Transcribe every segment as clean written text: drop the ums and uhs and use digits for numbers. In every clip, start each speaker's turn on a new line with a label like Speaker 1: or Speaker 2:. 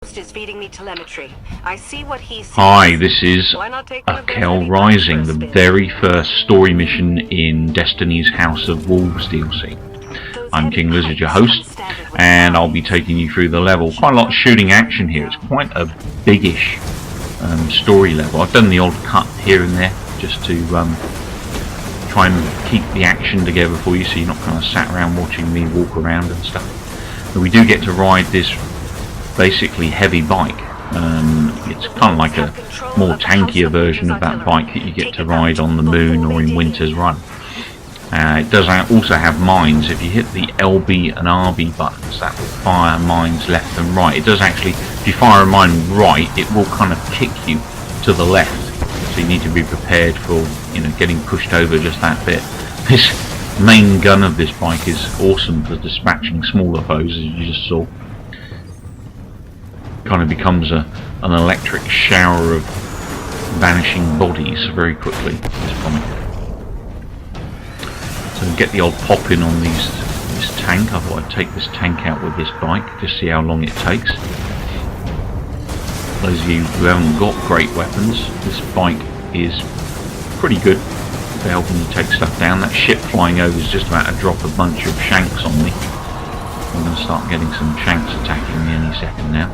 Speaker 1: ghost is feeding me telemetry. I see what he sees.
Speaker 2: Hi, this is
Speaker 1: Why not take one of those
Speaker 2: Kell
Speaker 1: many
Speaker 2: Rising,
Speaker 1: bucks for a
Speaker 2: the
Speaker 1: spin?
Speaker 2: very first story mission in Destiny's House of Wolves DLC.
Speaker 1: Those
Speaker 2: I'm
Speaker 1: heavy
Speaker 2: King Lizzard, your
Speaker 1: pipes
Speaker 2: host,
Speaker 1: come standard with
Speaker 2: and I'll
Speaker 1: mines.
Speaker 2: be taking you through the level. Quite a lot of shooting action here. It's quite a biggish story level. I've done the odd cut here and there just to try and keep the action together for you, so you're not kind of sat around watching me walk around and stuff. But we do get to ride this basically heavy bike. It's kind of like a more tankier version of that bike that you get to ride on the moon or in Winter's Run. It does also have mines. If you hit the LB and RB buttons, that will fire mines left and right. It does actually, if you fire a mine right, it will kind of kick you to the left. So you need to be prepared for, you know, getting pushed over just that bit. This main gun of this bike is awesome for dispatching smaller foes, as you just saw. Kind of becomes an electric shower of vanishing bodies very quickly, this comic. So get the old pop in on this tank. I thought I'd take this tank out with this bike, just see how long it takes. Those of you who haven't got great weapons, this bike is pretty good for helping you take stuff down. That ship flying over is just about to drop a bunch of shanks on me. I'm going to start getting some shanks attacking me any second now.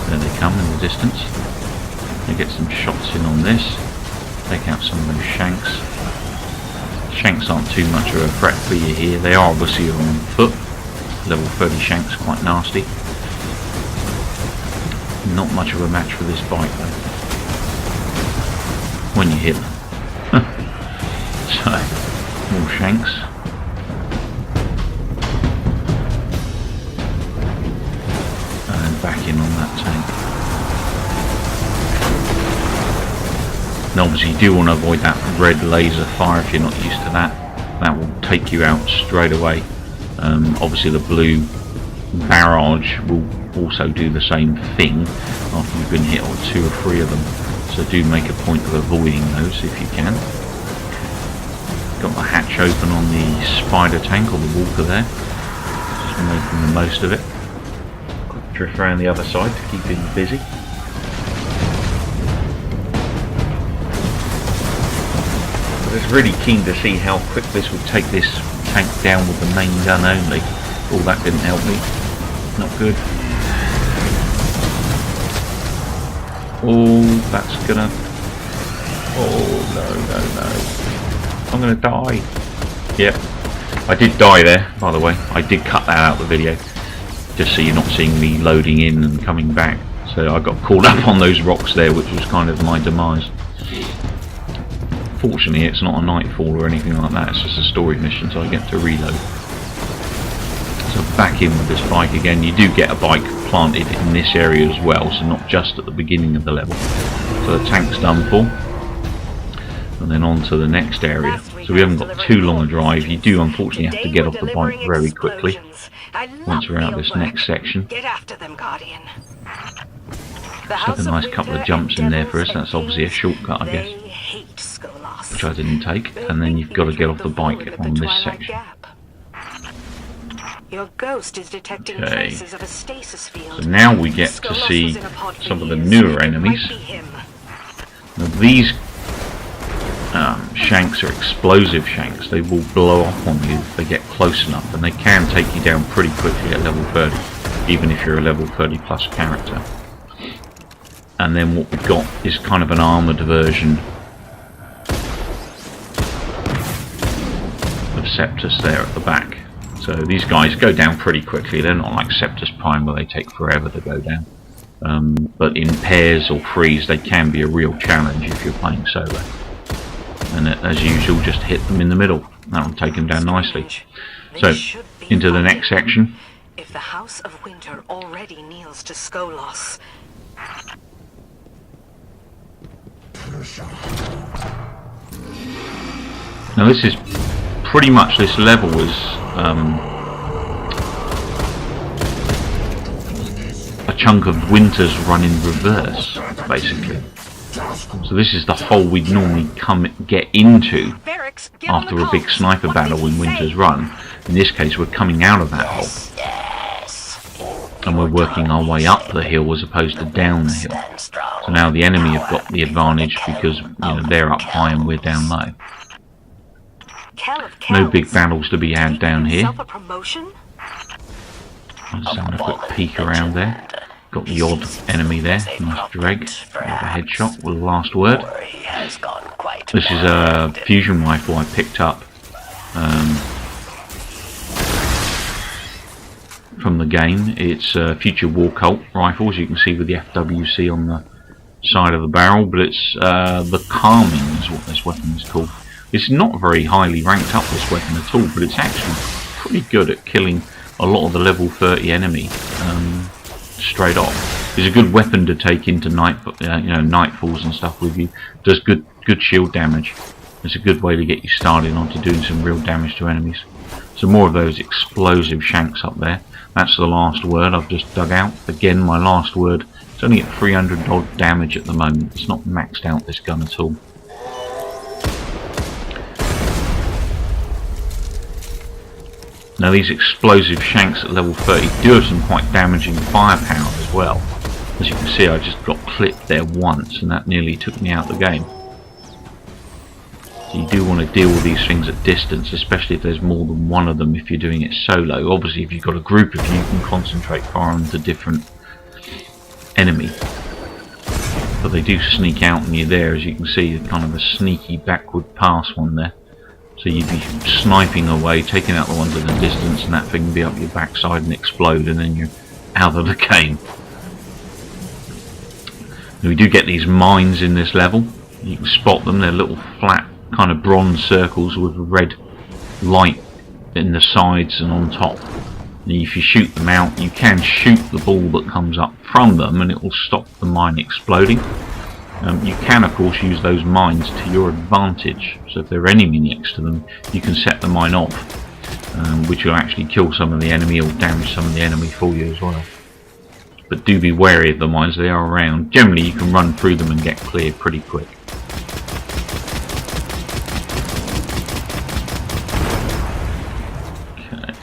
Speaker 2: There they come in the distance. I get some shots in on this. Take out some of those shanks. Shanks aren't too much of a threat for you here. They are obviously on foot. Level 30 shanks, quite nasty. Not much of a match for this bike though, when you hit them. So, more shanks. And back in on that tank. And obviously you do want to avoid that red laser fire if you're not used to that. That will take you out straight away. Obviously the blue barrage will also do the same thing after you've been hit on 2 or 3 of them. So do make a point of avoiding those if you can. Got the hatch open on the spider tank, or the walker there. Just making the most of it. Quick drift around the other side to keep him busy. I was really keen to see how quick this would take this tank down with the main gun only. Oh, that didn't help me. Not good. Oh, that's gonna... Oh, no. I'm gonna die. Yep. I did die there, by the way. I did cut that out of the video, just so you're not seeing me loading in and coming back. So I got caught up on those rocks there, which was kind of my demise. Fortunately, it's not a nightfall or anything like that. It's just a story mission, so I get to reload. So back in with this bike again. You do get a bike planted in this area as well, so not just at the beginning of the level. So the tank's done for, and then on to the next area. So we haven't got too long a drive. You do unfortunately have to get off the bike very quickly once we're out this next section.
Speaker 1: Get after them, Guardian.
Speaker 2: Just a nice couple of jumps in there for us. That's obviously a shortcut, I guess, which I didn't take. And then you've got to get off the bike on this section.
Speaker 1: Your ghost is detecting traces of a stasis field.
Speaker 2: So now we get to see some of the newer enemies. Now these shanks are explosive shanks. They will blow up on you if they get close enough, and they can take you down pretty quickly at level 30, even if you're a level 30 plus character. And then what we've got is kind of an armoured version of Septus there at the back. So these guys go down pretty quickly. They're not like Septus Prime where they take forever to go down. But in pairs or threes they can be a real challenge if you're playing solo. And as usual, just hit them in the middle. That'll take them down nicely. So into the next section.
Speaker 1: If the House of Winter already kneels to Skolas.
Speaker 2: Now this is pretty much, this level is a chunk of Winter's Run in reverse, basically. So this is the hole we'd normally get into after a big sniper battle in Winter's Run. In this case, we're coming out of that hole. and we're working our way up the hill as opposed to down the hill. So now the enemy have got the advantage because they're up high and we're down low. No big battles to be had down here. I'm just having a quick peek around there. Got the odd enemy there. Nice dreg. With a headshot with the last word. This is a fusion rifle I picked up from the game. It's a Future War Cult rifle, as you can see with the FWC on the side of the barrel, but it's the Calming is what this weapon is called. It's not very highly ranked up, this weapon at all, but it's actually pretty good at killing a lot of the level 30 enemy straight off. It's a good weapon to take into nightfalls and stuff with you. Does good shield damage. It's a good way to get you started onto doing some real damage to enemies. So more of those explosive shanks up there. That's the last word I've just dug out. Again, my last word. It's only at 300 odd damage at the moment. It's not maxed out, this gun at all. Now these explosive shanks at level 30 do have some quite damaging firepower as well. As you can see, I just got clipped there once and that nearly took me out of the game. So you do want to deal with these things at distance, especially if there's more than one of them if you're doing it solo. Obviously if you've got a group of you can concentrate fire on the different enemy. But they do sneak out when you're there, as you can see, kind of a sneaky backward pass one there. So you'd be sniping away, taking out the ones at a distance, and that thing can be up your backside and explode, and then you're out of the game. And we do get these mines in this level. You can spot them. They're little flat kind of bronze circles with a red light in the sides and on top. And if you shoot them out, you can shoot the ball that comes up from them, and it will stop the mine exploding. You can of course use those mines to your advantage, so if there are enemy next to them you can set the mine off, which will actually kill some of the enemy or damage some of the enemy for you as well. But do be wary of the mines, they are around. Generally you can run through them and get clear pretty quick. Okay.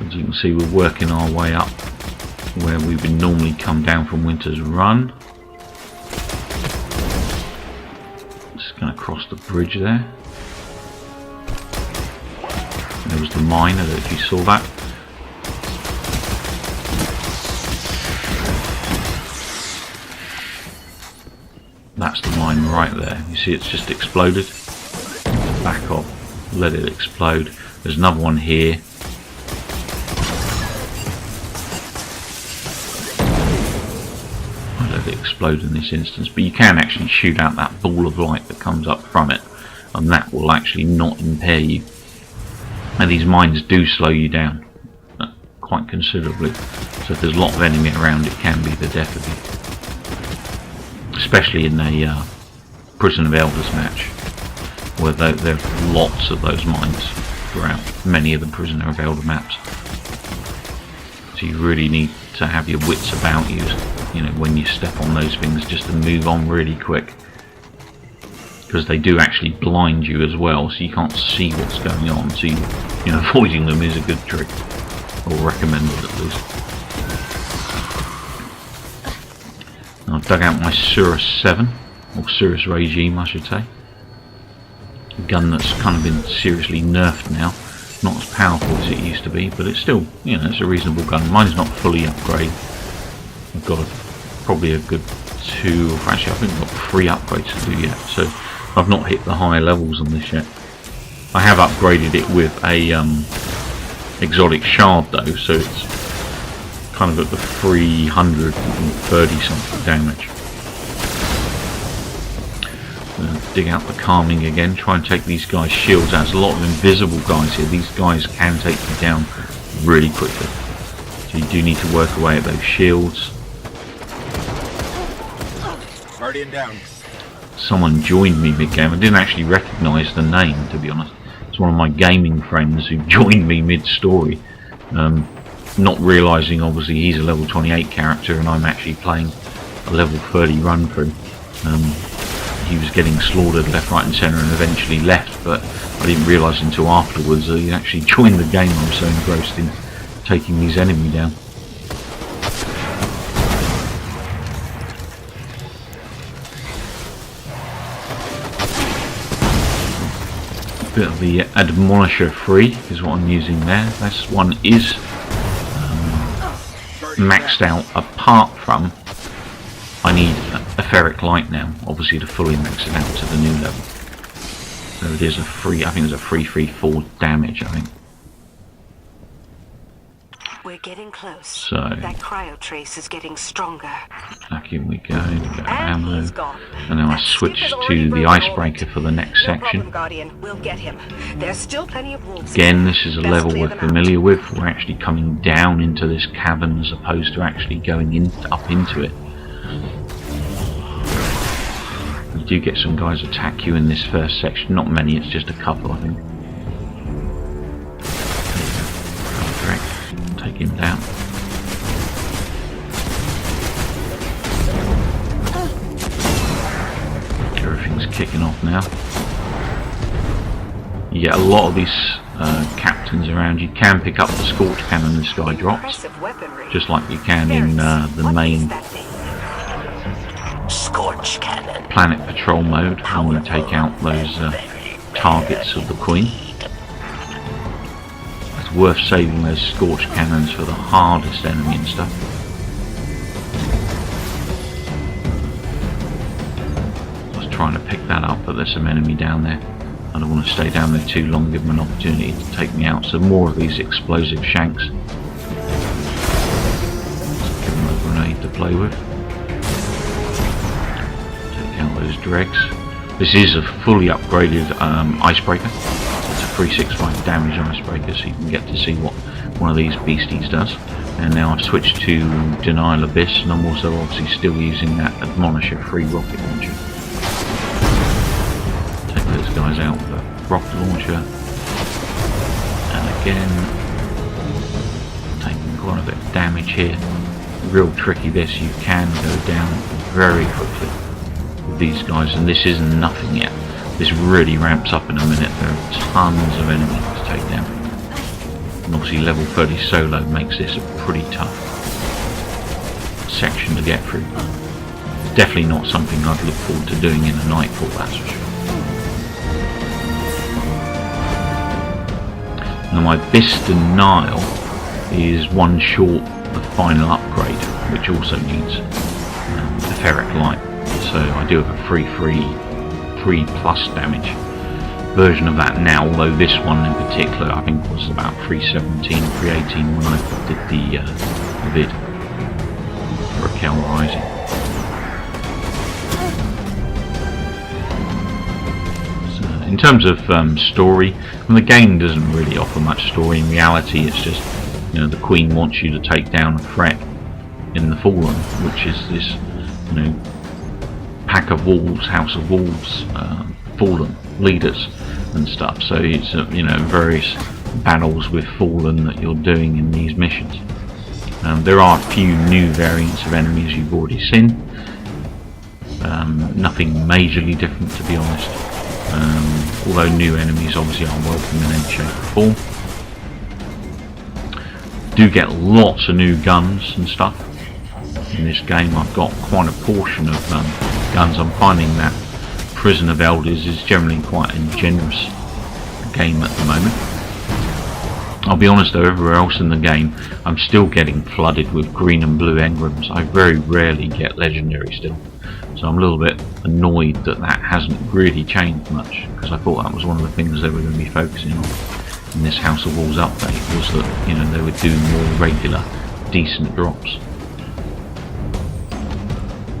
Speaker 2: As you can see, we're working our way up where we would normally come down from Winter's Run. Just going to cross the bridge there. There was the mine, I don't know if you saw that. That's the mine right there. You see it's just exploded. Back off, let it explode. There's another one here. Explode in this instance, but you can actually shoot out that ball of light that comes up from it, and that will actually not impair you. And these mines do slow you down quite considerably, so if there's a lot of enemy around it can be the death of you, especially in a Prison of Elders match where there are lots of those mines throughout many of the Prisoner of Elder maps. So you really need to have your wits about you, when you step on those things, just to move on really quick, because they do actually blind you as well, so you can't see what's going on. So avoiding them is a good trick, or recommended at least. Now, I've dug out my Surus 7, or Surus Regime I should say, a gun that's kind of been seriously nerfed now. Not as powerful as it used to be, but it's still, it's a reasonable gun. Mine's not fully upgraded. I've got probably a good 2, actually I think I've got 3 upgrades to do yet, so I've not hit the higher levels on this yet. I have upgraded it with a exotic shard though, so it's kind of at the 330 something damage. Dig out the Calming again, try and take these guys' shields out. There's a lot of invisible guys here. These guys can take you down really quickly, so you do need to work away at those shields.
Speaker 3: Guardian down.
Speaker 2: Someone joined me mid-game. I didn't actually recognise the name, to be honest. It's one of my gaming friends who joined me mid-story, not realising obviously he's a level 28 character and I'm actually playing a level 30 run through. He was getting slaughtered left, right and centre and eventually left, but I didn't realise until afterwards that he actually joined the game. I was so engrossed in taking these enemy down. Bit of the Admonisher free is what I'm using there. This one is maxed out, apart from I need a ferric light now, obviously, to fully max it out to the new level. So it is a free, I think there's a 334 damage, I think.
Speaker 1: We're getting close.
Speaker 2: So
Speaker 1: that cryo trace is getting stronger.
Speaker 2: Back in we go, ammo.
Speaker 1: He's gone.
Speaker 2: And now I switch to the icebreaker for the next
Speaker 1: No
Speaker 2: section.
Speaker 1: problem, Guardian. We'll get him. There's still plenty of wolves.
Speaker 2: Again, this is a
Speaker 1: Best
Speaker 2: level
Speaker 1: clear
Speaker 2: we're
Speaker 1: them out.
Speaker 2: familiar with. We're actually coming down into this cavern as opposed to actually going in up into it. You do get some guys attack you in this first section. Not many, it's just a couple, I think. Take him down. Everything's kicking off now. You get a lot of these captains around. You can pick up the scorch cannon this guy drops,
Speaker 1: Impressive weaponry.
Speaker 2: just like you can in the main
Speaker 1: Scorch cannon.
Speaker 2: planet patrol mode. I want to take out those targets of the Queen. It's worth saving those scorch cannons for the hardest enemy and stuff. I was trying to pick that up, but there's some enemy down there. I don't want to stay down there too long, give them an opportunity to take me out. So more of these explosive shanks. Let's give them a grenade to play with. Take out those dregs. This is a fully upgraded icebreaker. It's a 365 damage icebreaker, so you can get to see what one of these beasties does. And now I've switched to Denial Abyss, and I'm also obviously still using that Admonisher free rocket launcher. Take those guys out with a rocket launcher. And again, taking quite a bit of damage here. Real tricky this, you can go down very quickly with these guys, and this isn't nothing yet. This really ramps up in a minute. There are tons of enemies to take down. And obviously level 30 solo makes this a pretty tough section to get through. It's definitely not something I'd look forward to doing in a nightfall, that's for sure. Now my Abyss Denial is one short of final upgrade, which also needs a ferric light. So I do have a 3 plus damage version of that now, although this one in particular I think was about 317, 318 when I did the vid for Kell Rising. So in terms of story, and the game doesn't really offer much story. In reality, it's just, you know, the Queen wants you to take down a threat in the Fallen, which is this, you know, pack of wolves, house of wolves, fallen leaders and stuff. So it's you know, various battles with fallen that you're doing in these missions. There are a few new variants of enemies you've already seen. Nothing majorly different, to be honest. Although new enemies obviously are welcome in any shape or form. Do get lots of new guns and stuff in this game. I've got quite a portion of guns. I'm finding that Prison of Elders is generally quite a generous game at the moment. I'll be honest though, everywhere else in the game I'm still getting flooded with green and blue engrams. I very rarely get legendary still, so I'm a little bit annoyed that that hasn't really changed much, because I thought that was one of the things they were going to be focusing on in this House of Wolves update, was that, you know, they would do more regular decent drops.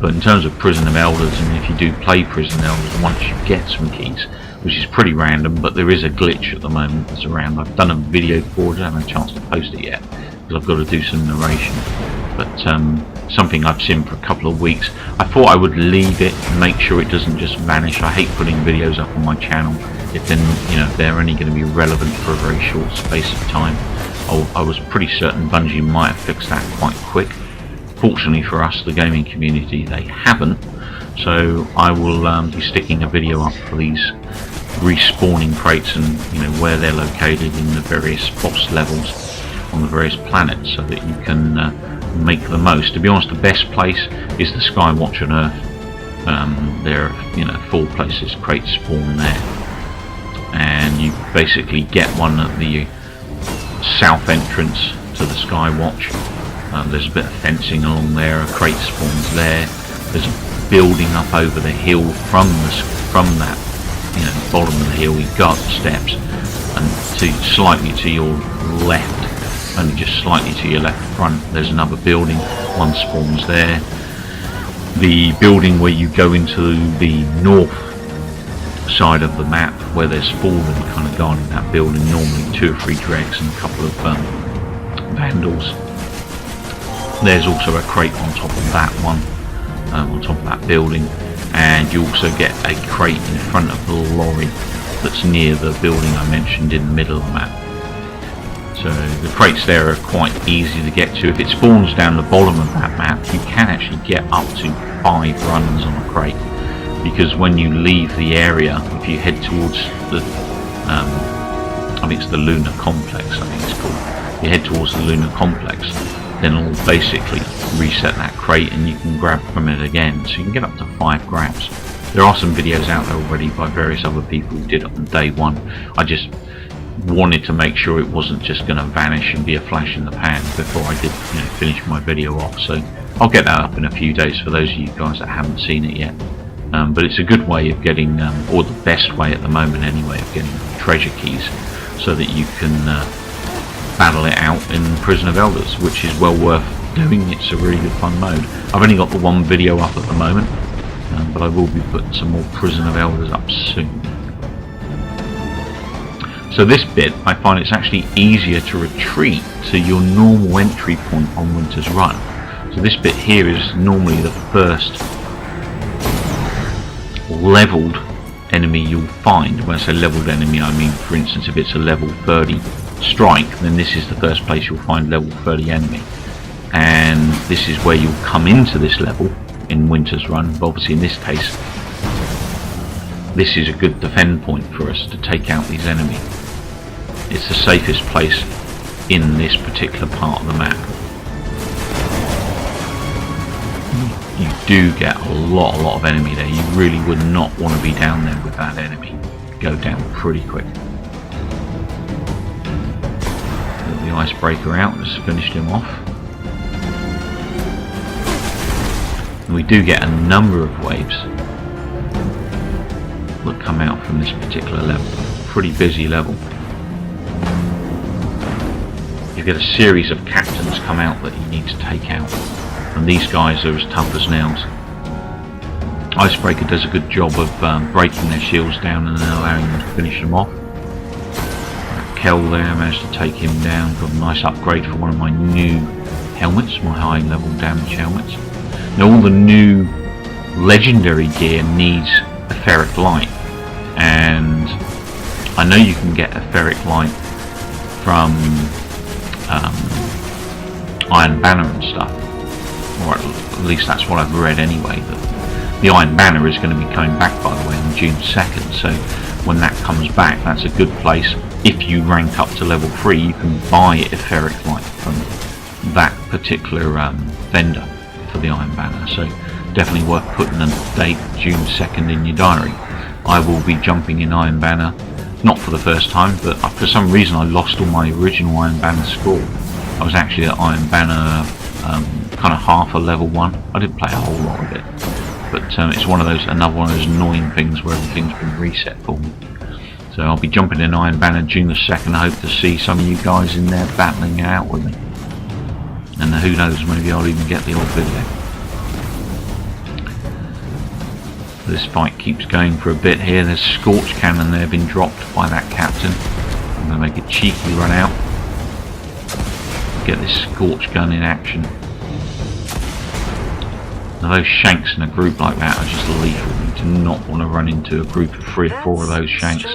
Speaker 2: But in terms of Prison of Elders, and if you do play Prison of Elders, once you get some keys, which is pretty random, but there is a glitch at the moment that's around. I've done a video for it, I haven't had a chance to post it yet, because I've got to do some narration. But something I've seen for a couple of weeks. I thought I would leave it and make sure it doesn't just vanish. I hate putting videos up on my channel if then, you know, they're only going to be relevant for a very short space of time. I was pretty certain Bungie might have fixed that quite quick. Fortunately for us, the gaming community, they haven't. So I will be sticking a video up for these respawning crates and, you know, where they're located in the various boss levels. on the various planets so that you can make the most. To be honest, the best place is the Skywatch on Earth. There are 4 places crates spawn there, and you basically get one at the south entrance to the Skywatch. There's a bit of fencing along there, a crate spawns there. There's a building up over the hill from that bottom of the hill. You've got steps, and slightly to your left, only just slightly to your left front, there's another building. One spawns there. The building where you go into the north side of the map, where there's fallen kind of guarding that building, normally 2 or 3 dregs and a couple of vandals. There's also a crate on top of that one, on top of that building, and you also get a crate in front of the lorry that's near the building I mentioned in the middle of the map. So the crates there are quite easy to get to. If it spawns down the bottom of that map, you can actually get up to 5 runs on a crate, because when you leave the area, if you head towards the I think it's the Lunar Complex, I think it's called. You head towards the Lunar Complex, then it'll basically reset that crate and you can grab from it again. So you can get up to 5 grabs. There are some videos out there already by various other people who did it on day 1. I just wanted to make sure it wasn't just going to vanish and be a flash in the pan before I did finish my video off. So I'll get that up in a few days for those of you guys that haven't seen it yet. But it's a good way of getting, or the best way at the moment anyway, of getting treasure keys so that you can battle it out in Prison of Elders, which is well worth doing. It's a really good fun mode. I've only got the 1 video up at the moment, but I will be putting some more Prison of Elders up soon. So this bit, I find it's actually easier to retreat to your normal entry point on Winter's Run. So this bit here is normally the first leveled enemy you'll find. When I say leveled enemy, I mean, for instance, if it's a level 30 strike, then this is the first place you'll find level 30 enemy, and this is where you'll come into this level in Winter's Run. But obviously in this case, this is a good defend point for us to take out these enemies. It's the safest place in this particular part of the map. You do get a lot of enemy there. You really would not want to be down there with that enemy. Go down pretty quick. Get the icebreaker out, just finished him off. And we do get a number of waves that come out from this particular level. Pretty busy level. You get a series of captains come out that you need to take out, and these guys are as tough as nails. Icebreaker does a good job of breaking their shields down and then allowing them to finish them off. Kell there, managed to take him down. Got a nice upgrade for one of my new helmets, my high level damage helmets. Now all the new legendary gear needs etheric light, and I know you can get etheric light from Iron Banner and stuff, or at least that's what I've read anyway. But the Iron Banner is going to be coming back, by the way, on June 2nd, so when that comes back, that's a good place. If you rank up to level 3, you can buy etheric light from that particular vendor for the Iron Banner, so definitely worth putting a date, June 2nd, in your diary. I will be jumping in Iron Banner, not for the first time, but for some reason I lost all my original Iron Banner score. I was actually at Iron Banner kind of half a level 1. I didn't play a whole lot of it, but it's another one of those annoying things where everything's been reset for me. So I'll be jumping in Iron Banner June the 2nd. I hope to see some of you guys in there battling it out with me, and who knows, maybe I'll even get the odd video. This fight keeps going for a bit here. There's a Scorch Cannon there, been dropped by that captain. I'm going to make a cheeky run out, get this Scorch Gun in action. Now those shanks in a group like that are just lethal. You do not want to run into a group of 3 or 4 of those shanks.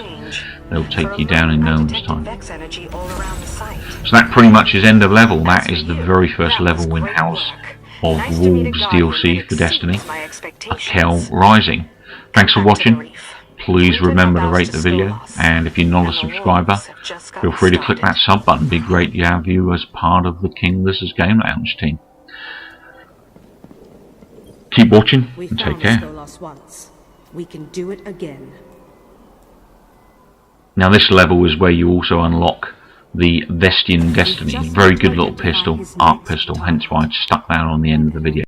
Speaker 2: They'll take you down in no one's time. So that pretty much is end of level. That is the very first level in House of Wolves DLC for Destiny, Kell Rising. Thanks for watching. please remember to rate the video, and if you're not a subscriber, feel free to click that sub button. It'd be great to have you as part of the King Lizzard's Game Lounge team. Keep watching and take care.
Speaker 3: Skolas once. We can do it again.
Speaker 2: Now this level is where you also unlock the Vestian Destiny. Very good little pistol, arc pistol, hence why I stuck that on the end of the video.